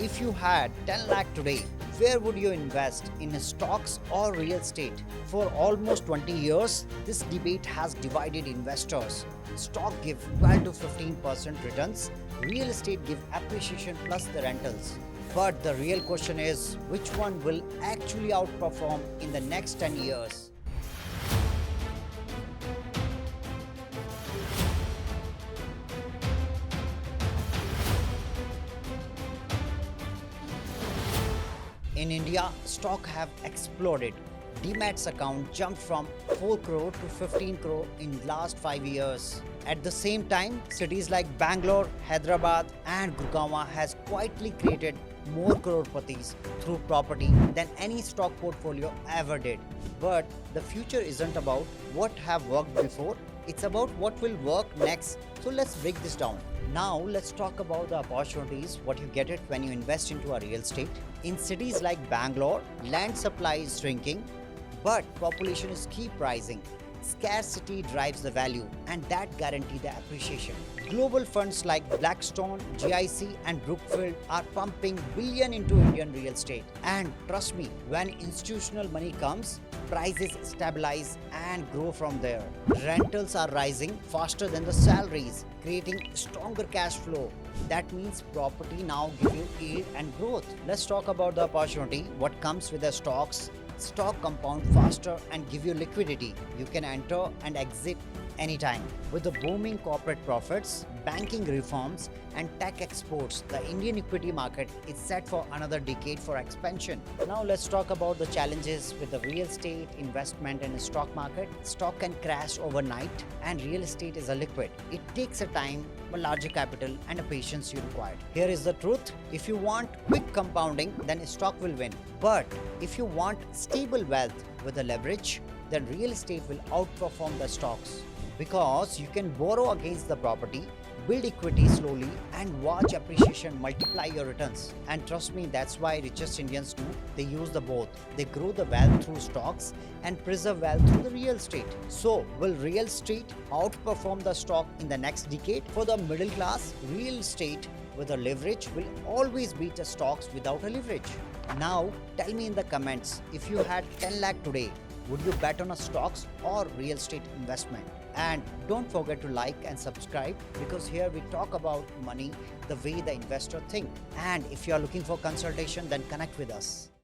If you had 10 lakh today, where would you invest, in stocks or real estate? For almost 20 years, this debate has divided investors. Stock give 12 to 15% returns, real estate give appreciation plus the rentals. But the real question is, which one will actually outperform in the next 10 years? In India, stock have exploded. Demat's account jumped from 4 crore to 15 crore in last 5 years. At the same time, cities like Bangalore, Hyderabad and Gurgaon has quietly created more crore-patis through property than any stock portfolio ever did. But the future isn't about what have worked before, it's about what will work next. So let's break this down. Now let's talk about the opportunities, what you get it when you invest into a real estate. In cities like Bangalore, land supply is shrinking, but population is keep rising. Scarcity drives the value and that guarantee the appreciation. Global funds like Blackstone, GIC and Brookfield are pumping billion into Indian real estate. And trust me, when institutional money comes, prices stabilize and grow from there. Rentals are rising faster than the salaries, creating stronger cash flow. That means property now give you yield and growth. Let's talk about the opportunity, what comes with the stocks. Stock compound faster and give you liquidity. You can enter and exit anytime. With the booming corporate profits, banking reforms and tech exports, the Indian equity market is set for another decade for expansion. Now let's talk about the challenges with the real estate investment in the stock market. Stock can crash overnight and real estate is a liquid. It takes a time, a larger capital and a patience you require. Here is the truth. If you want quick compounding, then stock will win. But if you want stable wealth with a leverage, then real estate will outperform the stocks. Because you can borrow against the property, build equity slowly and watch appreciation multiply your returns. And trust me, that's why richest Indians do. They use the both. They grow the wealth through stocks and preserve wealth through the real estate. So will real estate outperform the stock in the next decade? For the middle class, real estate with a leverage will always beat the stocks without a leverage. Now tell me in the comments, if you had 10 lakh today, would you bet on a stocks or real estate investment? And don't forget to like and subscribe, because here we talk about money the way the investor think. And if you are looking for consultation, then connect with us.